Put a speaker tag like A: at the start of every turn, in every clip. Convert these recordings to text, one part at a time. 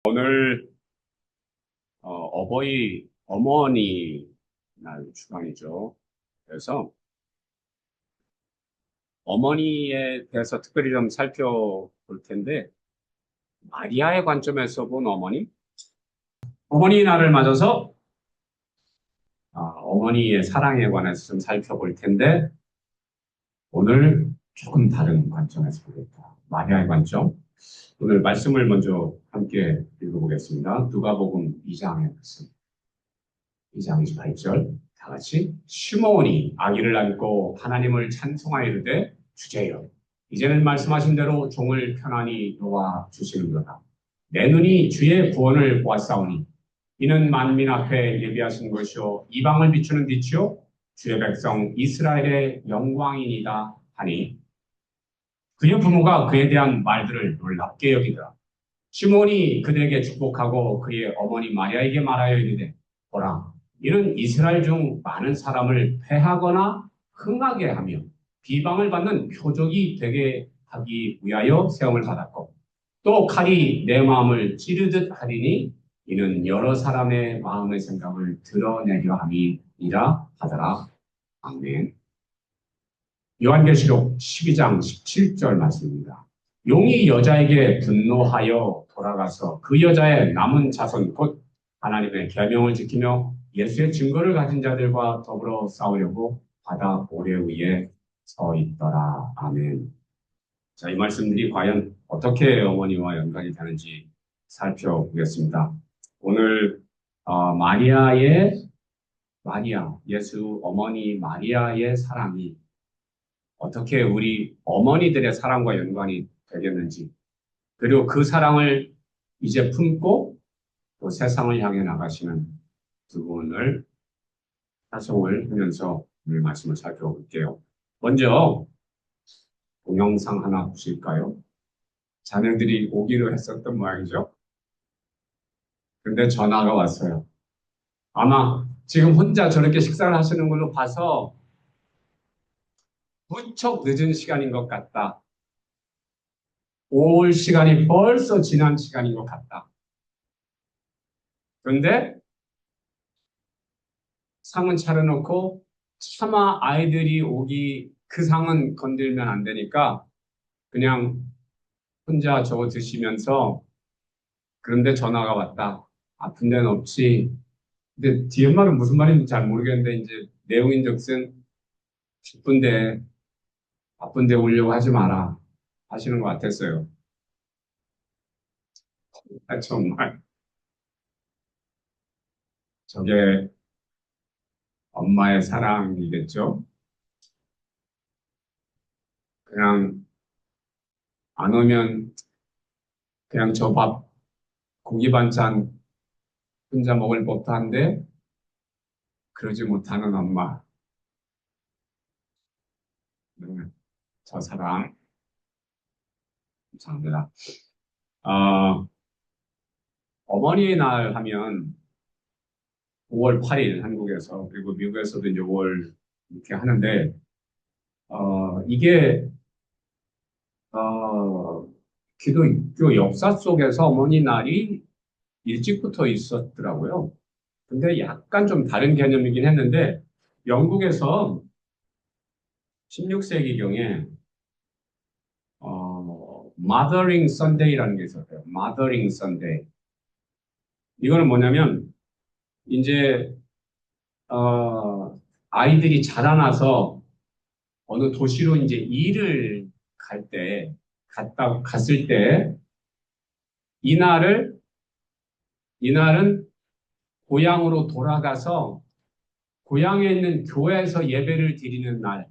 A: 오늘 어머니 날 주간이죠. 그래서 어머니에 대해서 특별히 좀 살펴볼 텐데, 마리아의 관점에서 본 어머니? 어머니 날을 맞아서 어머니의 사랑에 관해서 좀 살펴볼 텐데, 오늘 조금 다른 관점에서 보겠다. 마리아의 관점. 오늘 말씀을 먼저 함께 읽어보겠습니다. 누가복음 2장의 말씀. 2장 28절 다 같이 시므온이 아기를 안고 하나님을 찬송하이르되 주제여 이제는 말씀하신 대로 종을 편안히 놓아 주시는도다. 내 눈이 주의 구원을 보았사오니 이는 만민 앞에 예비하신 것이요 이방을 비추는 빛이요 주의 백성 이스라엘의 영광이니이다 하니 그의 부모가 그에 대한 말들을 놀랍게 여기더라. 시몬이 그들에게 축복하고 그의 어머니 마리아에게 말하여 이르되 보라 이는 이스라엘 중 많은 사람을 패하거나 흥하게 하며 비방을 받는 표적이 되게 하기 위하여 세움을 받았고 또 칼이 내 마음을 찌르듯 하리니 이는 여러 사람의 마음의 생각을 드러내려 함이니라 하더라. 아멘. 요한계시록 12장 17절 말씀입니다. 용이 여자에게 분노하여 돌아가서 그 여자의 남은 자손 곧 하나님의 계명을 지키며 예수의 증거를 가진 자들과 더불어 싸우려고 바다 모래 위에 서 있더라. 아멘. 자, 이 말씀들이 과연 어떻게 어머니와 연관이 되는지 살펴보겠습니다. 오늘 마리아, 예수 어머니 마리아의 사랑이 어떻게 우리 어머니들의 사랑과 연관이 되겠는지, 그리고 그 사랑을 이제 품고 또 세상을 향해 나가시는 두 분을 찬송을 하면서 오늘 말씀을 살펴볼게요. 먼저 동영상 하나 보실까요? 자녀들이 오기로 했었던 모양이죠. 근데 전화가 왔어요. 아마 지금 혼자 저렇게 식사를 하시는 걸로 봐서 무척 늦은 시간인 것 같다. 올 시간이 벌써 지난 시간인 것 같다. 그런데 상은 차려놓고 차마 아이들이 오기 그 상은 건들면 안 되니까 그냥 혼자 저거 드시면서 그런데 전화가 왔다. 아픈 데는 없지. 근데 뒤에 말은 무슨 말인지 잘 모르겠는데 이제 내용인즉슨 바쁜데 오려고 하지 마라 하시는 것 같았어요. 정말 저게 엄마의 사랑이겠죠. 그냥 안 오면 그냥 저 밥 고기 반찬 혼자 먹을 법도 한데 그러지 못하는 엄마. 저 사랑 감사합니다. 어, 어머니의 날 하면 5월 8일 한국에서 그리고 미국에서도 이제 5월 이렇게 하는데 이게 어, 기독교 역사 속에서 어머니 날이 일찍부터 있었더라고요. 근데 약간 좀 다른 개념이긴 했는데 영국에서 16세기경에 Mothering Sunday라는 게 있었어요. Mothering Sunday. 이거는 뭐냐면 이제 아이들이 자라나서 어느 도시로 이제 일을 갔을 때 이날은 고향으로 돌아가서 고향에 있는 교회에서 예배를 드리는 날,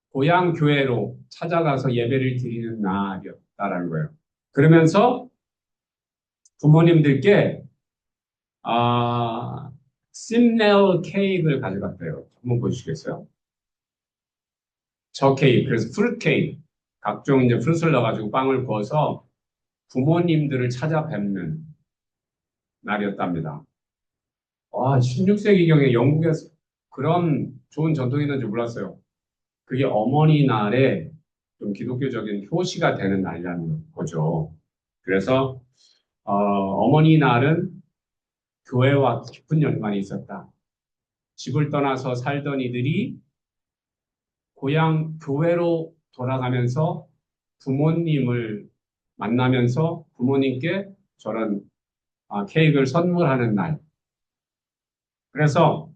A: 고향 교회로 찾아가서 예배를 드리는 날이었다라는 거예요. 그러면서 부모님들께 심네일 케이크를 가져갔대요. 한번 보시겠어요? 저 케이크, 그래서 프루트 케이크, 각종 이제 프루트를 넣어가지고 빵을 구워서 부모님들을 찾아뵙는 날이었답니다. 16세기경에 영국에서 그런 좋은 전통이 있는지 몰랐어요. 그게 어머니 날에 좀 기독교적인 효시가 되는 날이라는 거죠. 그래서 어머니 날은 교회와 깊은 연관이 있었다. 집을 떠나서 살던 이들이 고향 교회로 돌아가면서 부모님을 만나면서 부모님께 저런 케이크를 선물하는 날. 그래서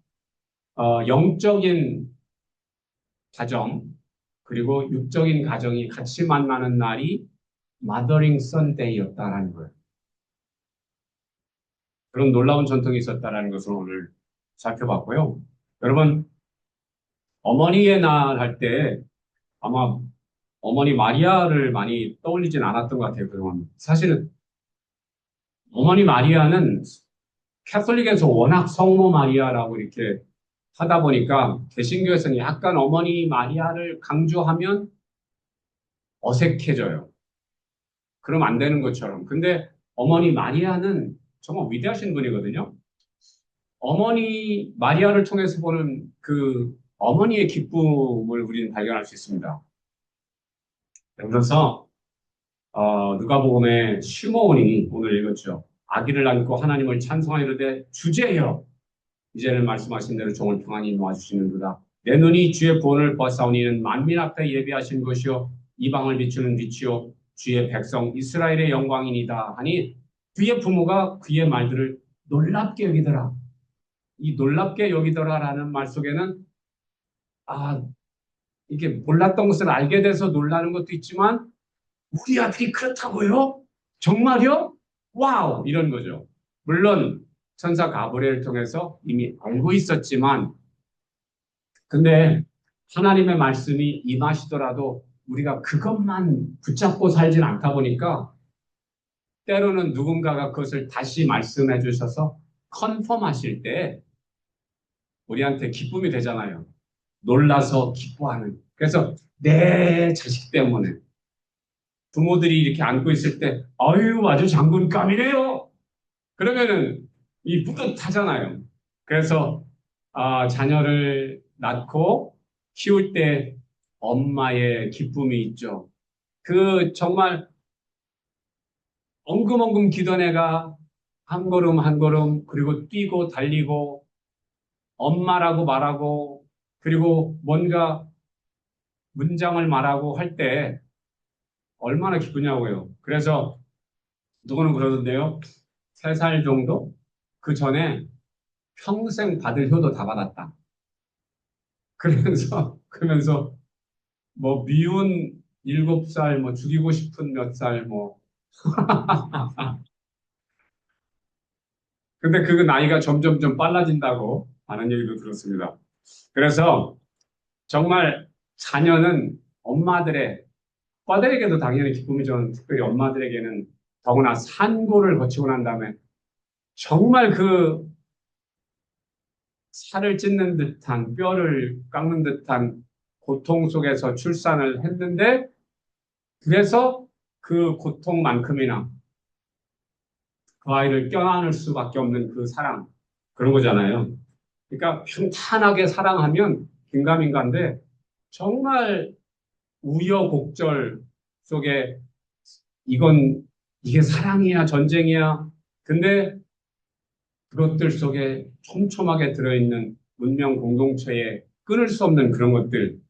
A: 영적인 가정 그리고 육적인 가정이 같이 만나는 날이 마더링 선데이였다라는 거예요. 그런 놀라운 전통이 있었다라는 것을 오늘 살펴봤고요. 여러분 어머니의 날 할 때 아마 어머니 마리아를 많이 떠올리진 않았던 것 같아요. 그동안 사실은 어머니 마리아는 캐톨릭에서 워낙 성모 마리아라고 이렇게 하다 보니까 개신교에서는 약간 어머니 마리아를 강조하면 어색해져요. 그럼 안 되는 것처럼. 근데 어머니 마리아는 정말 위대하신 분이거든요. 어머니 마리아를 통해서 보는 그 어머니의 기쁨을 우리는 발견할 수 있습니다. 그래서 누가복음의 시므온이 오늘 읽었죠. 아기를 안고 하나님을 찬송하이르되 주제여 이제는 말씀하신 대로 종을 평안히 놓아주시는도다. 내 눈이 주의 구원을 보았사오니는 만민 앞에 예비하신 것이요 이방을 비추는 빛이요 주의 백성 이스라엘의 영광이니다 하니 그의 부모가 그의 말들을 놀랍게 여기더라. 이 놀랍게 여기더라라는 말 속에는 아 이게 몰랐던 것을 알게 돼서 놀라는 것도 있지만 우리 아들이 그렇다고요? 정말요? 와우! 이런 거죠. 물론 천사 가브리엘을 통해서 이미 알고 있었지만 근데 하나님의 말씀이 임하시더라도 우리가 그것만 붙잡고 살진 않다 보니까 때로는 누군가가 그것을 다시 말씀해 주셔서 컨펌하실 때 우리한테 기쁨이 되잖아요. 놀라서 기뻐하는. 그래서 내 자식 때문에 부모들이 이렇게 안고 있을 때 아유 아주 장군감이네요. 그러면은 이 뿌듯하잖아요. 그래서 자녀를 낳고 키울 때 엄마의 기쁨이 있죠. 그 정말 엉금엉금 기던 애가 한 걸음 한 걸음 그리고 뛰고 달리고 엄마라고 말하고 그리고 뭔가 문장을 말하고 할 때 얼마나 기쁘냐고요. 그래서 누구는 그러던데요. 3살 정도? 그 전에 평생 받을 효도 다 받았다. 그러면서 뭐 미운 7살, 뭐 죽이고 싶은 몇 살, 뭐. 근데 그 나이가 점점 빨라진다고 하는 얘기도 들었습니다. 그래서 정말 자녀는 엄마들의, 아빠들에게도 당연히 기쁨이죠. 특별히 엄마들에게는 더구나 산고를 거치고 난 다음에 정말 그 살을 찢는 듯한 뼈를 깎는 듯한 고통 속에서 출산을 했는데 그래서 그 고통만큼이나 그 아이를 껴안을 수밖에 없는 그 사랑 그런 거잖아요. 그러니까 평탄하게 사랑하면 긴가민가인데 정말 우여곡절 속에 이게 사랑이야 전쟁이야 근데 그것들 속에 촘촘하게 들어있는 문명 공동체에 끊을 수 없는 그런 것들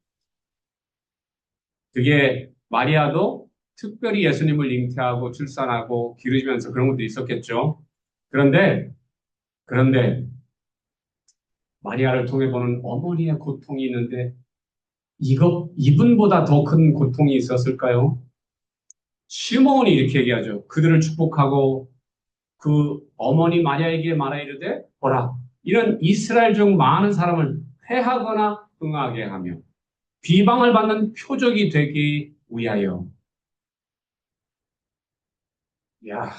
A: 그게 마리아도 특별히 예수님을 잉태하고 출산하고 기르시면서 그런 것도 있었겠죠. 그런데 그런데 마리아를 통해 보는 어머니의 고통이 있는데 이분보다 더 큰 고통이 있었을까요? 시므온이 이렇게 얘기하죠. 그들을 축복하고 그 어머니 마리아에게 말하 이르되 보라 이런 이스라엘 중 많은 사람을 회하거나 흥하게 하며 비방을 받는 표적이 되기 위하여. 야,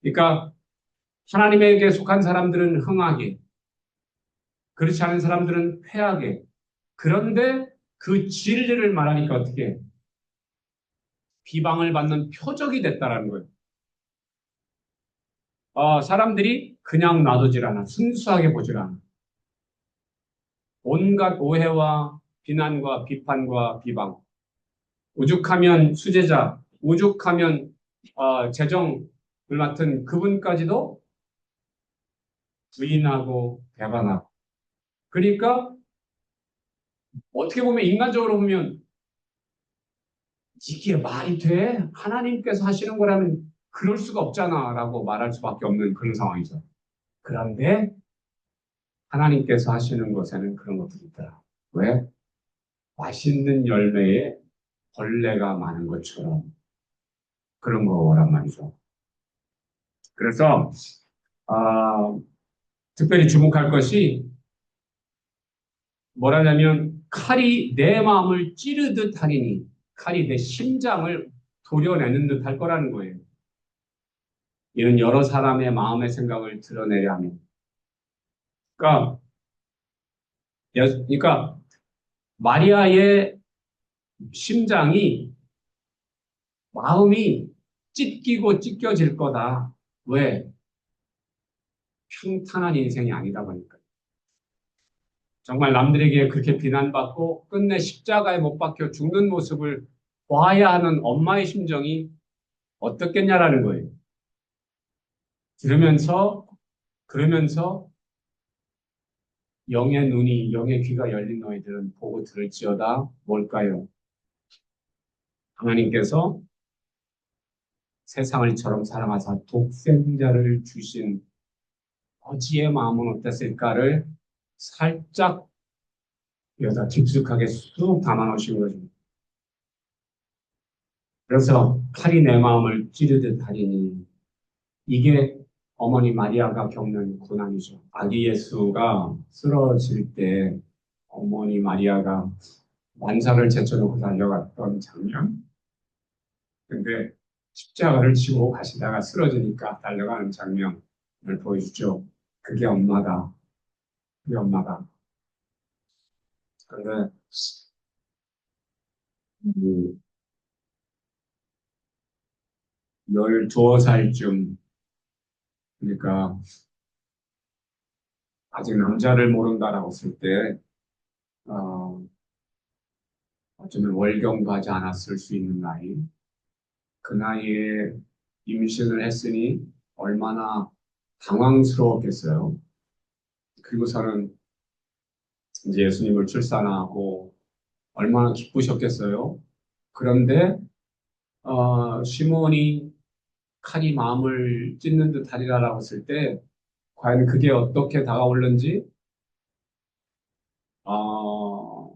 A: 그러니까 하나님에게 속한 사람들은 흥하게, 그렇지 않은 사람들은 패하게. 그런데 그 진리를 말하니까 어떻게 비방을 받는 표적이 됐다라는 거예요. 사람들이 그냥 놔두질 않아. 순수하게 보질 않아. 온갖 오해와 비난과 비판과 비방. 오죽하면 수제자, 오죽하면 재정 맡은 그분까지도 부인하고 배반하고. 그러니까 어떻게 보면 인간적으로 보면 이게 말이 돼? 하나님께서 하시는 거라면 그럴 수가 없잖아 라고 말할 수밖에 없는 그런 상황이죠. 그런데 하나님께서 하시는 것에는 그런 것들이 있더라. 왜? 맛있는 열매에 벌레가 많은 것처럼 그런 거란 말이죠. 그래서 아, 특별히 주목할 것이 뭐라냐면 칼이 내 마음을 찌르듯 하리니 칼이 내 심장을 도려내는 듯 할 거라는 거예요. 이는 여러 사람의 마음의 생각을 드러내려 하면. 그러니까, 그러니까 마리아의 심장이 마음이 찢기고 찢겨질 거다. 왜? 평탄한 인생이 아니다 보니까. 정말 남들에게 그렇게 비난받고 끝내 십자가에 못 박혀 죽는 모습을 봐야 하는 엄마의 심정이 어떻겠냐라는 거예요. 들으면서, 그러면서 영의 눈이, 영의 귀가 열린 너희들은 보고 들을지어다 뭘까요? 하나님께서 세상을 이처럼 사랑하사 독생자를 주신 어지의 마음은 어땠을까를 살짝 여기다 깊숙하게 쑥 담아놓으신 거죠. 그래서 칼이 내 마음을 찌르듯 하리니 이게 어머니 마리아가 겪는 고난이죠. 아기 예수가 쓰러질 때 어머니 마리아가 완사를 제쳐놓고 달려갔던 장면. 근데 십자가를 지고 가시다가 쓰러지니까 달려가는 장면을 보여주죠. 그게 엄마다. 그게 엄마다. 그런데 12살쯤, 그러니까 아직 남자를 모른다라고 했을 때 어, 어쩌면 월경도 하지 않았을 수 있는 나이. 그 나이에 임신을 했으니 얼마나 당황스러웠겠어요. 그리고서는 이제 예수님을 출산하고 얼마나 기쁘셨겠어요. 그런데 시몬이 칼이 마음을 찢는 듯 하리라라고 했을 때 과연 그게 어떻게 다가올는지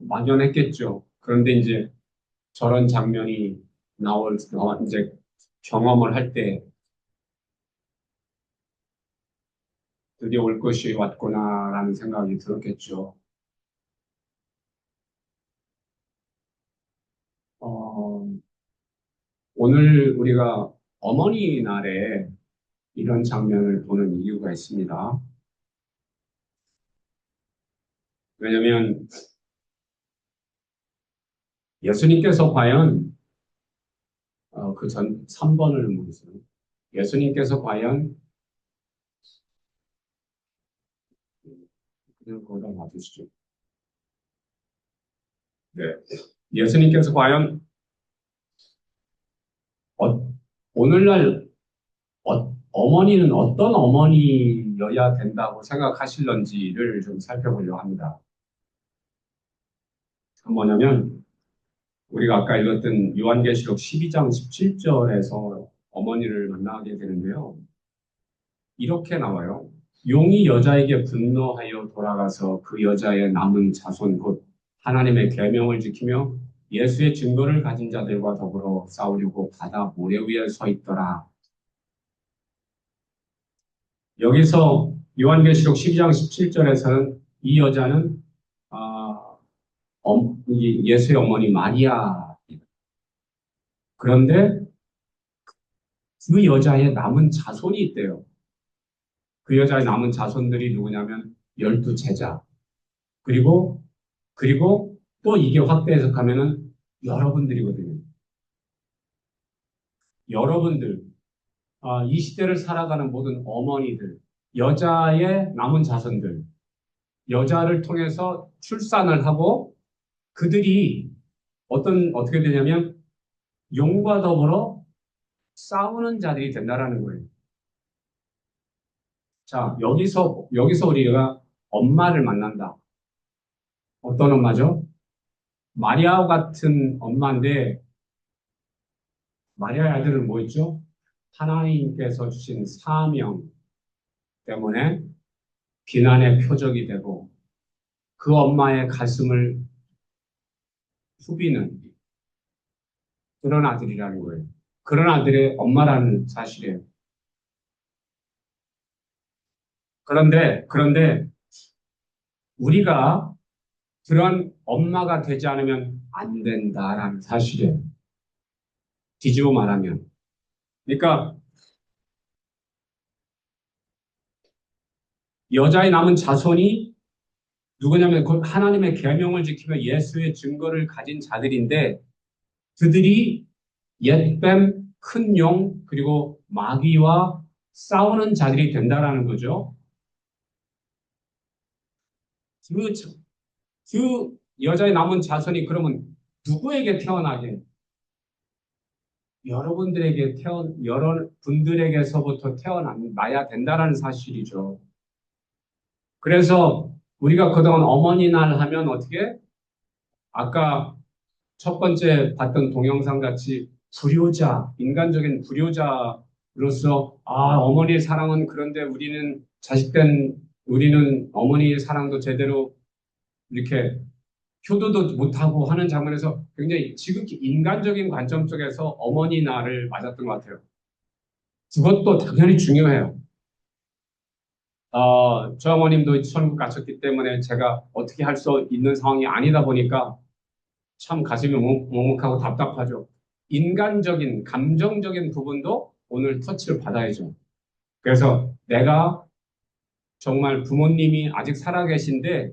A: 막연했겠죠. 그런데 이제 저런 장면이 이제 경험을 할 때 드디어 올 것이 왔구나라는 생각이 들었겠죠. 어, 오늘 우리가 어머니 날에 이런 장면을 보는 이유가 있습니다. 왜냐하면 예수님께서 과연 그 전 3번을 보세요. 예수님께서 과연 그냥 거기다 놔두시죠. 네. 예수님께서 과연 어, 오늘날 어머니는 어떤 어머니여야 된다고 생각하실런지를 좀 살펴보려고 합니다. 뭐냐면 우리가 아까 읽었던 요한계시록 12장 17절에서 어머니를 만나게 되는데요. 이렇게 나와요. 용이 여자에게 분노하여 돌아가서 그 여자의 남은 자손 곧 하나님의 계명을 지키며 예수의 증거를 가진 자들과 더불어 싸우려고 바다 모래 위에 서 있더라. 여기서 요한계시록 12장 17절에서는 이 여자는 예수의 어머니 마리아. 그런데 그 여자의 남은 자손이 있대요. 그 여자의 남은 자손들이 누구냐면 12제자. 그리고 또 이게 확대 해석하면은 여러분들이거든요. 여러분들, 이 시대를 살아가는 모든 어머니들, 여자의 남은 자손들, 여자를 통해서 출산을 하고 그들이 어떻게 되냐면 용과 더불어 싸우는 자들이 된다라는 거예요. 자, 여기서 우리가 엄마를 만난다. 어떤 엄마죠? 마리아와 같은 엄마인데, 마리아의 아들은 뭐였죠? 하나님께서 주신 사명 때문에 비난의 표적이 되고, 그 엄마의 가슴을 후비는 그런 아들이라는 거예요. 그런 아들의 엄마라는 사실이에요. 그런데 우리가 그런 엄마가 되지 않으면 안 된다라는 사실이에요. 뒤집어 말하면. 그러니까 여자의 남은 자손이 누구냐면 곧 하나님의 계명을 지키며 예수의 증거를 가진 자들인데 그들이 옛뱀, 큰 용, 그리고 마귀와 싸우는 자들이 된다라는 거죠. 그, 그 여자의 남은 자손이 그러면 누구에게 태어나게? 여러분들에게서부터 태어나야 된다라는 사실이죠. 그래서 우리가 그동안 어머니날 하면 어떻게? 아까 첫 번째 봤던 동영상 같이 인간적인 불효자로서, 어머니의 사랑은 그런데 우리는 어머니의 사랑도 제대로 이렇게 효도도 못하고 하는 장면에서 굉장히 지극히 인간적인 관점 쪽에서 어머니 날을 맞았던 것 같아요. 그것도 당연히 중요해요. 저 어머님도 천국 가셨기 때문에 제가 어떻게 할 수 있는 상황이 아니다 보니까 참 가슴이 먹먹하고 답답하죠. 인간적인, 감정적인 부분도 오늘 터치를 받아야죠. 그래서 내가 정말 부모님이 아직 살아계신데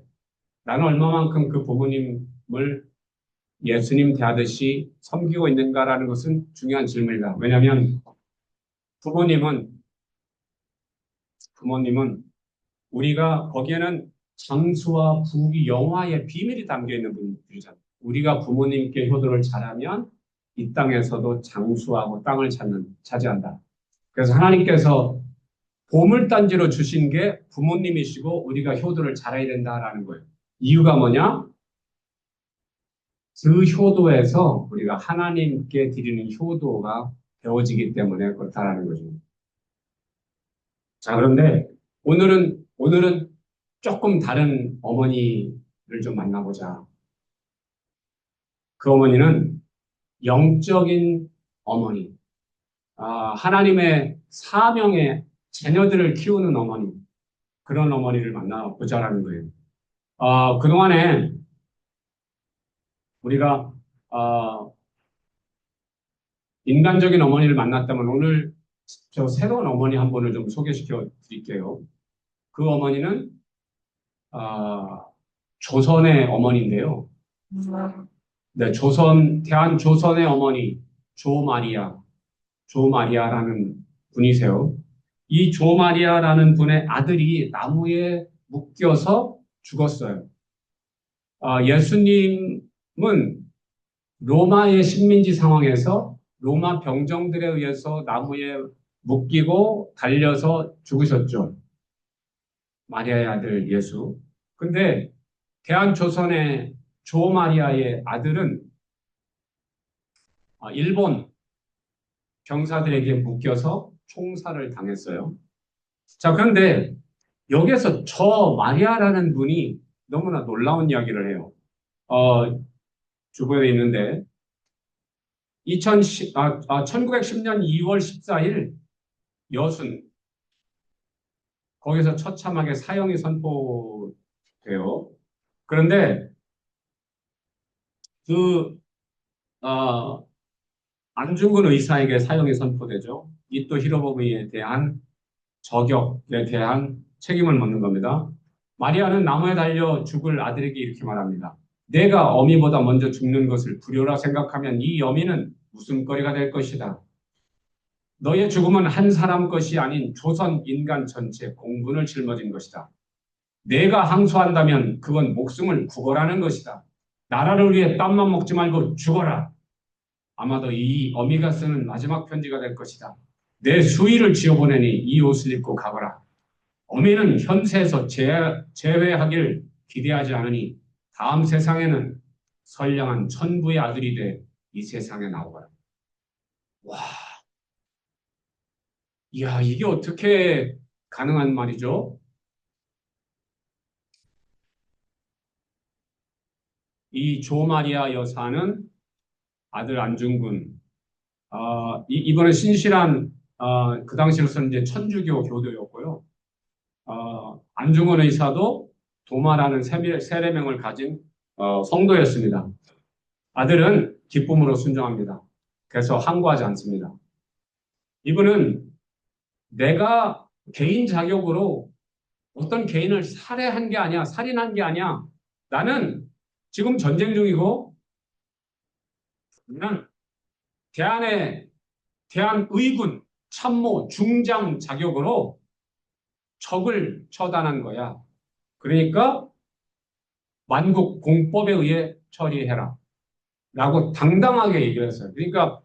A: 나는 얼마만큼 그 부모님을 예수님 대하듯이 섬기고 있는가라는 것은 중요한 질문이다. 왜냐하면 부모님은, 부모님은 우리가 거기에는 장수와 부귀, 영화의 비밀이 담겨 있는 분들이잖아요. 우리가 부모님께 효도를 잘하면 이 땅에서도 장수하고 땅을 차지한다. 그래서 하나님께서 보물단지로 주신 게 부모님이시고 우리가 효도를 잘해야 된다라는 거예요. 이유가 뭐냐? 그 효도에서 우리가 하나님께 드리는 효도가 배워지기 때문에 그렇다라는 거죠. 자, 그런데 오늘은 조금 다른 어머니를 좀 만나보자. 그 어머니는 영적인 어머니, 하나님의 사명의 자녀들을 키우는 어머니, 그런 어머니를 만나보자라는 거예요. 그동안에 우리가 인간적인 어머니를 만났다면 오늘 저 새로운 어머니 한 분을 좀 소개시켜 드릴게요. 그 어머니는 조선의 어머니인데요. 네, 대한조선의 어머니 조마리아라는 분이세요. 이 조마리아라는 분의 아들이 나무에 묶여서 죽었어요. 예수님은 로마의 식민지 상황에서 로마 병정들에 의해서 나무에 묶이고 달려서 죽으셨죠. 마리아의 아들 예수. 근데 대한조선의 조마리아의 아들은 일본 병사들에게 묶여서 총살을 당했어요. 자, 그런데 여기에서 저 마리아라는 분이 너무나 놀라운 이야기를 해요. 주변에 있는데 1910년 2월 14일 여순 거기서 처참하게 사형이 선포돼요. 그런데 그 안중근 의사에게 사형이 선포되죠. 이토 히로부미에 대한 저격에 대한 책임을 묻는 겁니다. 마리아는 나무에 달려 죽을 아들에게 이렇게 말합니다. 내가 어미보다 먼저 죽는 것을 불효라 생각하면 이 어미는 웃음거리가 될 것이다. 너의 죽음은 한 사람 것이 아닌 조선 인간 전체 공분을 짊어진 것이다. 내가 항소한다면 그건 목숨을 구걸하는 것이다. 나라를 위해 땀만 먹지 말고 죽어라. 아마도 이 어미가 쓰는 마지막 편지가 될 것이다. 내 수의를 지어보내니 이 옷을 입고 가거라. 어미는 현세에서 재회하길 기대하지 않으니 다음 세상에는 선량한 천부의 아들이 돼 이 세상에 나오거라. 와, 이야, 이게 어떻게 가능한 말이죠? 이 조마리아 여사는 아들 안중근, 이번에 신실한, 그 당시로서는 이제 천주교 교도였고요. 안중근 의사도 도마라는 세례명을 가진 성도였습니다. 아들은 기쁨으로 순종합니다. 그래서 항거하지 않습니다. 이분은 내가 개인 자격으로 어떤 개인을 살해한 게 아니야, 살인한 게 아니야. 나는 지금 전쟁 중이고, 나는 대한의 대한의군 참모 중장 자격으로 적을 처단한 거야. 그러니까 만국 공법에 의해 처리해라. 라고 당당하게 얘기를 했어요. 그러니까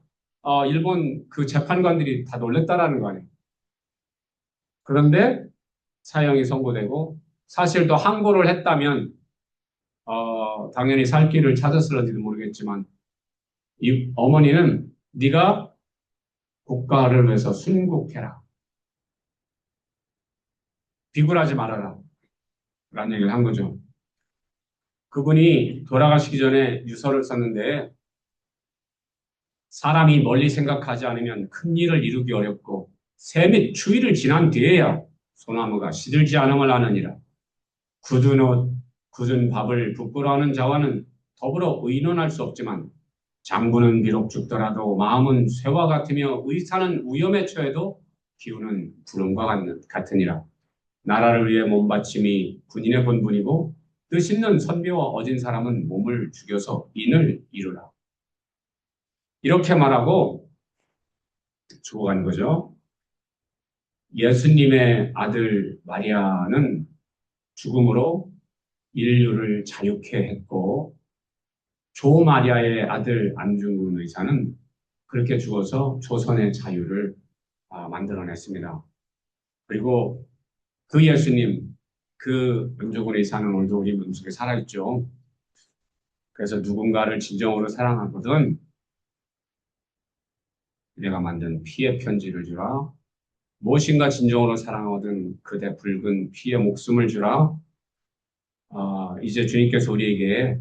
A: 일본 그 재판관들이 다 놀랬다라는 거 아니에요. 그런데 사형이 선고되고 사실 더 항고를 했다면 당연히 살 길을 찾았을지도 모르겠지만 이 어머니는 네가 국가를 위해서 순국해라. 비굴하지 말아라. 라는 얘기를 한 거죠. 그분이 돌아가시기 전에 유서를 썼는데 사람이 멀리 생각하지 않으면 큰 일을 이루기 어렵고 새 및 추위를 지난 뒤에야 소나무가 시들지 않음을 아느니라. 굳은 옷, 굳은 밥을 부끄러워하는 자와는 더불어 의논할 수 없지만 장부는 비록 죽더라도 마음은 쇠와 같으며 의사는 위험에 처해도 기운은 구름과 같으니라. 나라를 위해 몸바침이 군인의 본분이고 뜻 있는 선비와 어진 사람은 몸을 죽여서 인을 이루라. 이렇게 말하고 죽어간 거죠. 예수님의 아들 마리아는 죽음으로 인류를 자유케 했고 조 마리아의 아들 안중근 의사는 그렇게 죽어서 조선의 자유를 만들어냈습니다. 그리고 그 예수님, 그 안중근 의사는 오늘도 우리 마음속에 살아있죠. 그래서 누군가를 진정으로 사랑하거든 내가 만든 피의 편지를 주라. 무엇인가 진정으로 사랑하거든 그대 붉은 피의 목숨을 주라. 이제 주님께서 우리에게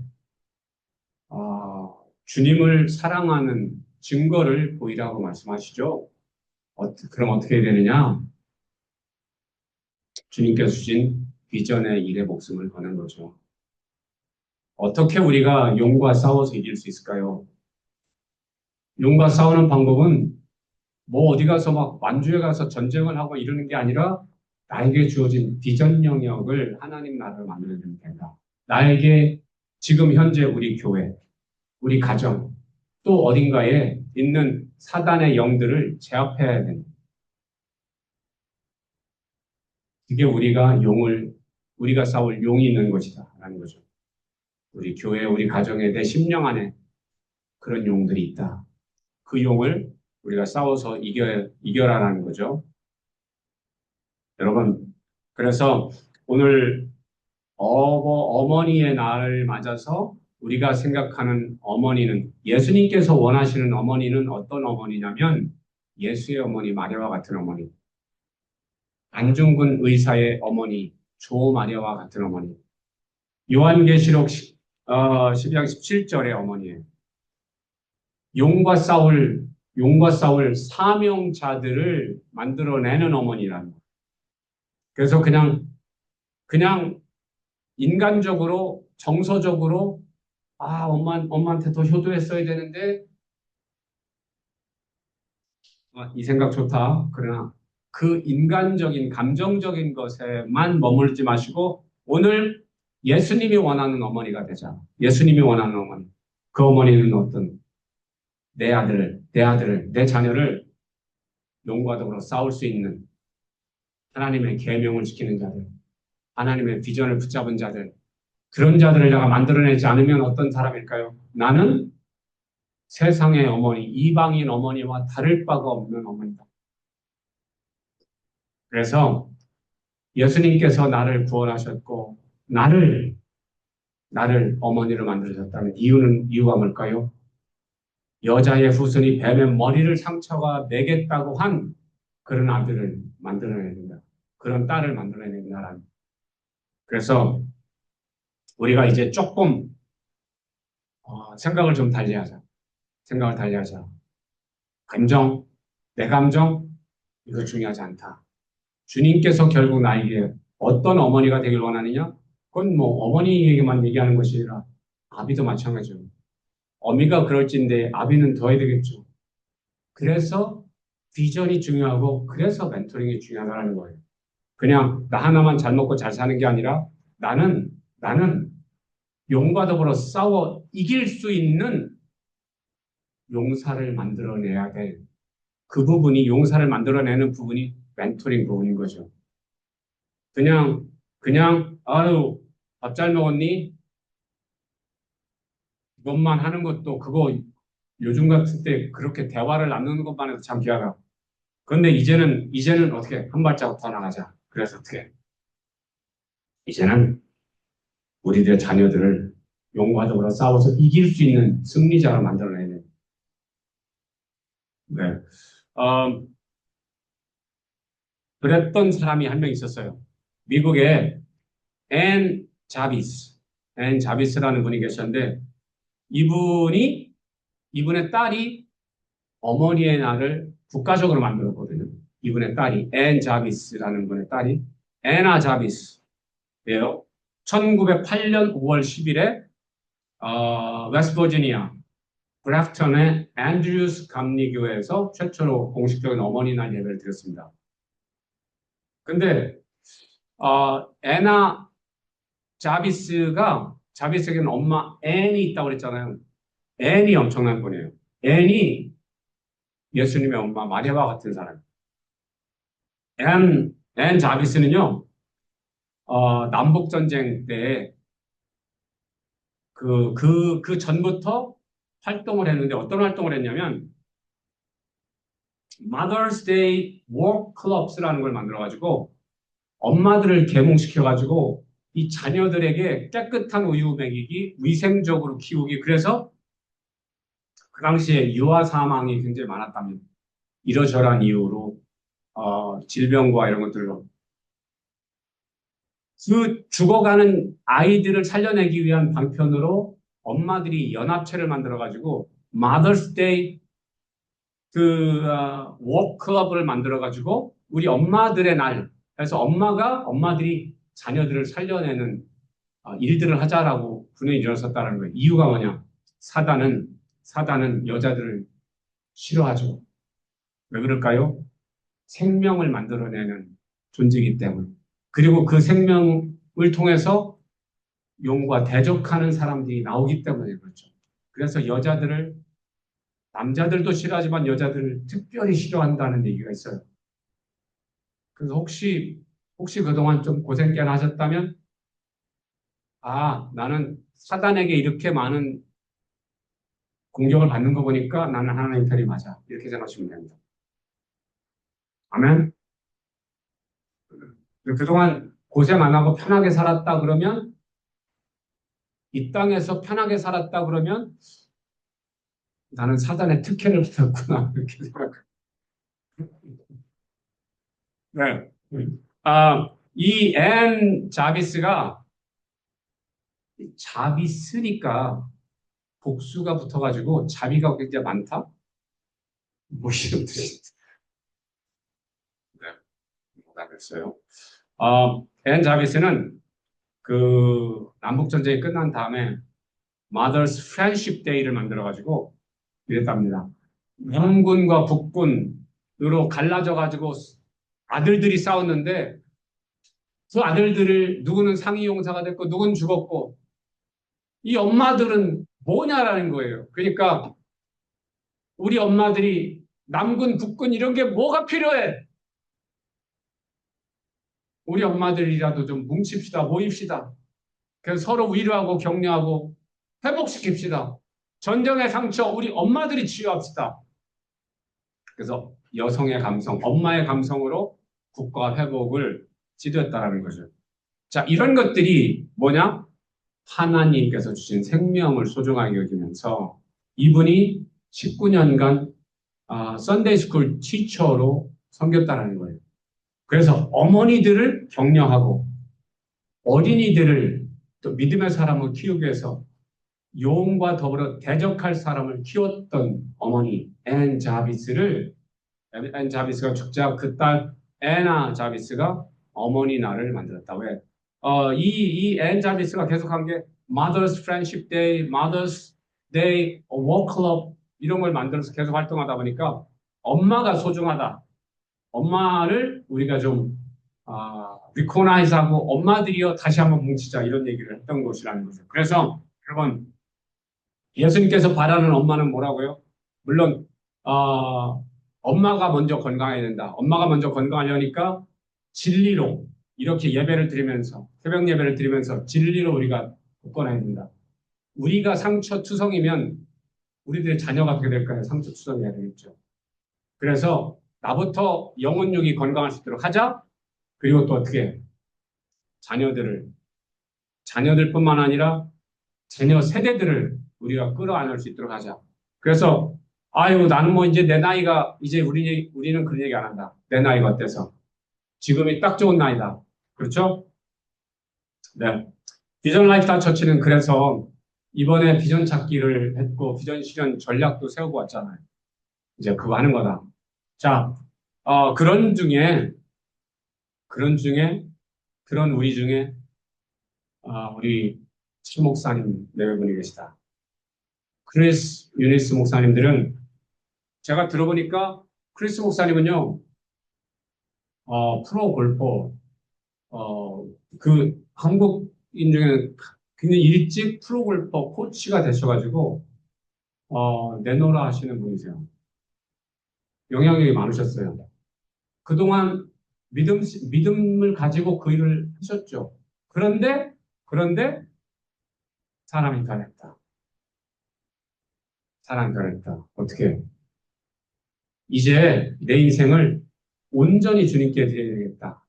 A: 주님을 사랑하는 증거를 보이라고 말씀하시죠. 그럼 어떻게 해야 되느냐? 주님께서 주신 비전의 일에 목숨을 거는 거죠. 어떻게 우리가 용과 싸워서 이길 수 있을까요? 용과 싸우는 방법은 뭐 어디 가서 막 만주에 가서 전쟁을 하고 이러는 게 아니라 나에게 주어진 비전 영역을 하나님 나라를 만들어주면 된다. 나에게 지금 현재 우리 교회, 우리 가정, 또 어딘가에 있는 사단의 영들을 제압해야 된다. 그게 우리가 싸울 용이 있는 것이다. 라는 거죠. 우리 교회, 우리 가정에 내 심령 안에 그런 용들이 있다. 그 용을 우리가 싸워서 이겨라라는 거죠. 여러분, 그래서 오늘 어머니의 날을 맞아서 우리가 생각하는 어머니는 예수님께서 원하시는 어머니는 어떤 어머니냐면 예수의 어머니 마리아와 같은 어머니, 안중근 의사의 어머니 조 마리아와 같은 어머니, 요한계시록 12장 17절의 어머니예요. 용과 싸울 사명자들을 만들어내는 어머니라는 거예요. 그래서 그냥 인간적으로, 정서적으로, 엄마한테 더 효도했어야 되는데, 이 생각 좋다. 그러나 그 인간적인, 감정적인 것에만 머물지 마시고, 오늘 예수님이 원하는 어머니가 되자. 예수님이 원하는 어머니. 그 어머니는 어떤 내 자녀를 용과 더불어 싸울 수 있는 하나님의 계명을 지키는 자들, 하나님의 비전을 붙잡은 자들, 그런 자들을 내가 만들어내지 않으면 어떤 사람일까요? 나는 세상의 어머니, 이방인 어머니와 다를 바가 없는 어머니다. 그래서 예수님께서 나를 구원하셨고 나를 어머니로 만드셨다면 이유가 뭘까요? 여자의 후손이 뱀의 머리를 상처가 내겠다고 한 그런 아들을 만들어내야 된다. 그런 딸을 만들어내야 된다라는. 그래서 우리가 이제 조금 생각을 좀 달리하자. 생각을 달리하자. 감정, 내 감정 이거 중요하지 않다. 주님께서 결국 나에게 어떤 어머니가 되길 원하느냐? 그건 뭐 어머니에게만 얘기하는 것이 아니라 아비도 마찬가지죠. 어미가 그럴진데 아비는 더 해야 되겠죠. 그래서 비전이 중요하고 그래서 멘토링이 중요하다는 거예요. 그냥 나 하나만 잘 먹고 잘 사는 게 아니라 나는 용과 더불어 싸워 이길 수 있는 용사를 만들어내야 될 그 부분이 용사를 만들어내는 부분이 멘토링 부분인 거죠. 그냥 아유 밥 잘 먹었니? 이것만 하는 것도 그거 요즘 같은 때 그렇게 대화를 나누는 것만 해도 참 귀하다. 그런데 이제는 어떻게 한 발자국 더 나가자. 그래서 어떻게 이제는 우리들의 자녀들을 용과 더불어 싸워서 이길 수 있는 승리자로 만들어내야 돼. 네. 어, 그랬던 사람이 한 명 있었어요. 미국에 앤 자비스, 앤 자비스라는 분이 계셨는데 이분의 딸이 어머니의 날을 국가적으로 만들었거든요. 이분의 딸이 앤 자비스라는 분의 딸이 애나 자비스예요. 1908년 5월 10일에 웨스트버지니아 브래프턴의 앤드류스 감리교회에서 최초로 공식적인 어머니날 예배를 드렸습니다. 근데 애나 자비스에게는 엄마 앤이 있다고 그랬잖아요. 앤이 엄청난 분이에요. 앤이 예수님의 엄마 마리아와 같은 사람. 앤 자비스는요, 남북전쟁 때 그 전부터 활동을 했는데 어떤 활동을 했냐면 Mother's Day Work Clubs라는 걸 만들어가지고 엄마들을 계몽시켜가지고 이 자녀들에게 깨끗한 우유 먹이기, 위생적으로 키우기. 그래서 그 당시에 유아 사망이 굉장히 많았답니다. 이러저러한 이유로 질병과 이런 것들로 그 죽어가는 아이들을 살려내기 위한 방편으로 엄마들이 연합체를 만들어가지고 Mother's Day 워크클럽을 만들어가지고 우리 엄마들의 날 그래서 엄마들이 자녀들을 살려내는 일들을 하자라고 분명히 일어섰다는 거예요. 이유가 뭐냐? 사단은 여자들을 싫어하죠. 왜 그럴까요? 생명을 만들어내는 존재이기 때문에. 그리고 그 생명을 통해서 용과 대적하는 사람들이 나오기 때문에 그렇죠. 그래서 남자들도 싫어하지만 여자들을 특별히 싫어한다는 얘기가 있어요. 그래서 혹시 그동안 좀 고생 꽤나 하셨다면, 나는 사단에게 이렇게 많은 공격을 받는 거 보니까 나는 하나님 편이 맞아. 이렇게 생각하시면 됩니다. 아멘? 그동안 고생 안 하고 편하게 살았다 그러면, 이 땅에서 편하게 살았다 그러면, 나는 사단의 특혜를 받았구나. 이렇게 생각해요. 네. 이 앤 자비스니까 복수가 붙어가지고 자비가 굉장히 많다? 뭐 이런 뜻이 네, 못하겠어요. 앤 자비스는 그 남북전쟁이 끝난 다음에 Mother's Friendship Day를 만들어가지고 이랬답니다. 남군과 북군으로 갈라져가지고 아들들이 싸웠는데 그 아들들을 누구는 상위용사가 됐고 누구는 죽었고 이 엄마들은 뭐냐라는 거예요. 그러니까 우리 엄마들이 남군, 북군 이런 게 뭐가 필요해? 우리 엄마들이라도 좀 뭉칩시다, 모입시다. 그래서 서로 위로하고 격려하고 회복시킵시다. 전쟁의 상처 우리 엄마들이 치유합시다. 그래서 여성의 감성, 엄마의 감성으로 국가 회복을 지도였다라는 거죠. 자, 이런 것들이 뭐냐? 하나님께서 주신 생명을 소중하게 여기면서 이분이 19년간 썬데이 스쿨 티처로 섬겼다라는 거예요. 그래서 어머니들을 격려하고 어린이들을 또 믿음의 사람을 키우기 위해서 용과 더불어 대적할 사람을 키웠던 어머니 앤 자비스가 죽자 그 딸 애나 자비스가 어머니 날을 만들었다. 왜? 앤 자비스가 계속한 게 Mother's Friendship Day, Mother's Day, War Club 이런 걸 만들어서 계속 활동하다 보니까 엄마가 소중하다. 엄마를 우리가 좀 리코나이즈하고 엄마들이여 다시 한번 뭉치자 이런 얘기를 했던 것이라는 거죠. 그래서 여러분 예수님께서 바라는 엄마는 뭐라고요? 물론 엄마가 먼저 건강해야 된다. 엄마가 먼저 건강하려니까 진리로 이렇게 예배를 드리면서 새벽 예배를 드리면서 진리로 우리가 굳건해야 된다. 우리가 상처투성이면 우리들의 자녀가 어떻게 될까요? 상처투성이해야 되겠죠. 그래서 나부터 영혼육이 건강할 수 있도록 하자. 그리고 또 어떻게 자녀들뿐만 아니라 자녀 세대들을 우리가 끌어안을 수 있도록 하자. 그래서 아유 나는 뭐 이제 내 나이가 이제 우리는 그런 얘기 안 한다. 내 나이가 어때서? 지금이 딱 좋은 나이다. 그렇죠? 네. 비전 라이프스타일 처치는 그래서 이번에 비전 찾기를 했고 비전 실현 전략도 세우고 왔잖아요. 이제 그거 하는 거다. 자, 그런 우리 중에 우리 치 목사님 네 분이 계시다. 크리스 유니스 목사님들은 제가 들어보니까 크리스 목사님은요, 프로 골퍼, 그 한국인 중에는 굉장히 일찍 프로 골퍼 코치가 되셔가지고, 내노라 하시는 분이세요. 영향력이 많으셨어요. 그동안 믿음을 가지고 그 일을 하셨죠. 그런데 사람이 변했다. 사람이 변했다. 어떻게? 이제 내 인생을 온전히 주님께 드려야 되겠다.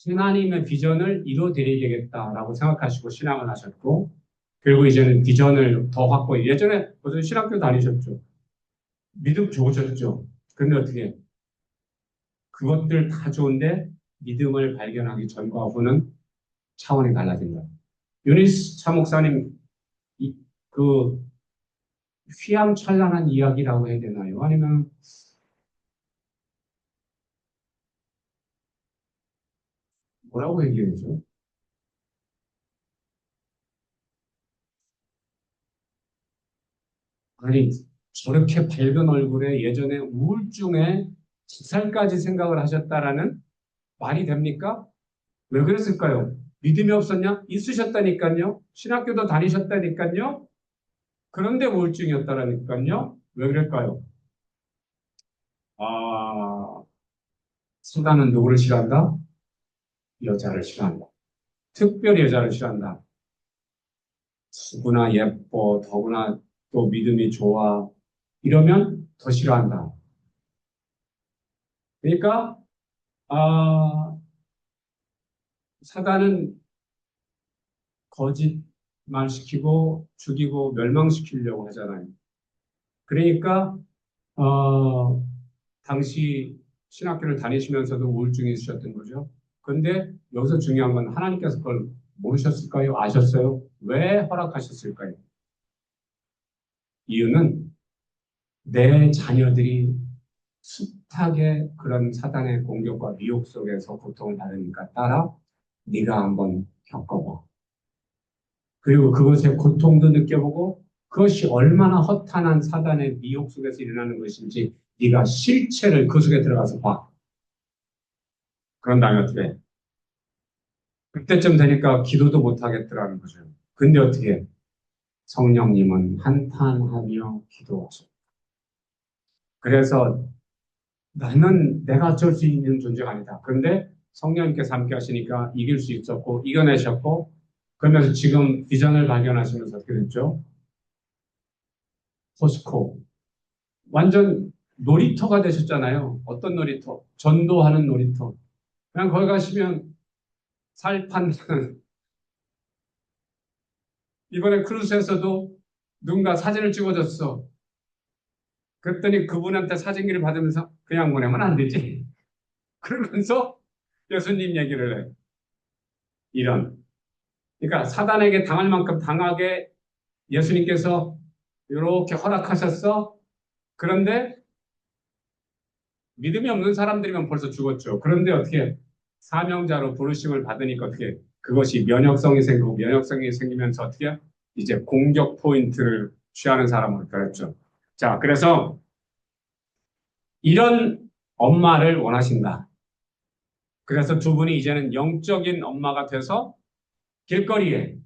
A: 하나님의 비전을 이루어드려야 되겠다라고 생각하시고 신앙을 하셨고, 그리고 이제는 비전을 더 확보해. 예전에 무슨 신학교 다니셨죠. 믿음 좋으셨죠. 근데 어떻게? 그것들 다 좋은데 믿음을 발견하기 전과 후는 차원이 달라진 거예요. 유니스 차 목사님, 그 휘황찬란한 이야기라고 해야 되나요? 아니면 뭐라고 얘기해야죠? 아니, 저렇게 밝은 얼굴에 예전에 우울증에 자살까지 생각을 하셨다라는 말이 됩니까? 왜 그랬을까요? 믿음이 없었냐? 있으셨다니까요. 신학교도 다니셨다니까요. 그런데 우울증이었다라니까요. 왜 그럴까요? 아, 수단은 누구를 싫어한다? 여자를 싫어한다. 특별히 여자를 싫어한다. 누구나 예뻐, 더구나 또 믿음이 좋아. 이러면 더 싫어한다. 그러니까 아, 사단은 거짓말시키고 죽이고 멸망시키려고 하잖아요. 그러니까 어, 당시 신학교를 다니시면서도 우울증이 있으셨던 거죠. 그런데 여기서 중요한 건 하나님께서 그걸 모르셨을까요? 아셨어요? 왜 허락하셨을까요? 이유는 내 자녀들이 숱하게 그런 사단의 공격과 미혹 속에서 고통을 받으니까 따라 네가 한번 겪어봐. 그리고 그것의 고통도 느껴보고 그것이 얼마나 허탄한 사단의 미혹 속에서 일어나는 것인지 네가 실체를 그 속에 들어가서 봐. 그런 다음에 어떻게 해? 그때쯤 되니까 기도도 못하겠더라는 거죠. 근데 어떻게 해? 성령님은 한탄하며 기도하셔. 그래서 나는 내가 어쩔 수 있는 존재가 아니다. 그런데 성령님께서 함께 하시니까 이길 수 있었고 이겨내셨고 그러면서 지금 비전을 발견하시면서 어떻게 됐죠? 포스코. 완전 놀이터가 되셨잖아요. 어떤 놀이터? 전도하는 놀이터. 그냥 거기 가시면 살 판다는 이번에 크루즈에서도 누군가 사진을 찍어줬어. 그랬더니 그분한테 사진기를 받으면서 그냥 보내면 안 되지. 그러면서 예수님 얘기를 해. 이런. 그러니까 사단에게 당할 만큼 당하게 예수님께서 이렇게 허락하셨어. 그런데 믿음이 없는 사람들이면 벌써 죽었죠. 그런데 어떻게 사명자로 부르심을 받으니까 어떻게 그것이 면역성이 생기고 면역성이 생기면서 어떻게 이제 공격 포인트를 취하는 사람으로 변했죠. 자, 그래서 이런 엄마를 원하신다. 그래서 두 분이 이제는 영적인 엄마가 돼서 길거리에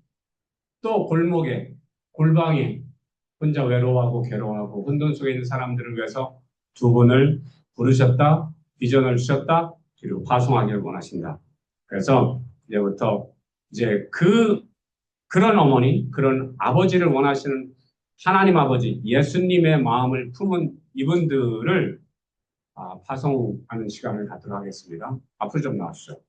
A: 또 골목에 골방에 혼자 외로워하고 괴로워하고 혼돈 속에 있는 사람들을 위해서 두 분을 부르셨다, 비전을 주셨다, 그리고 파송하기를 원하신다. 그래서 이제부터 이제 그런 어머니, 그런 아버지를 원하시는 하나님 아버지, 예수님의 마음을 품은 이분들을 파송하는 시간을 갖도록 하겠습니다. 앞으로 좀 나와주시죠.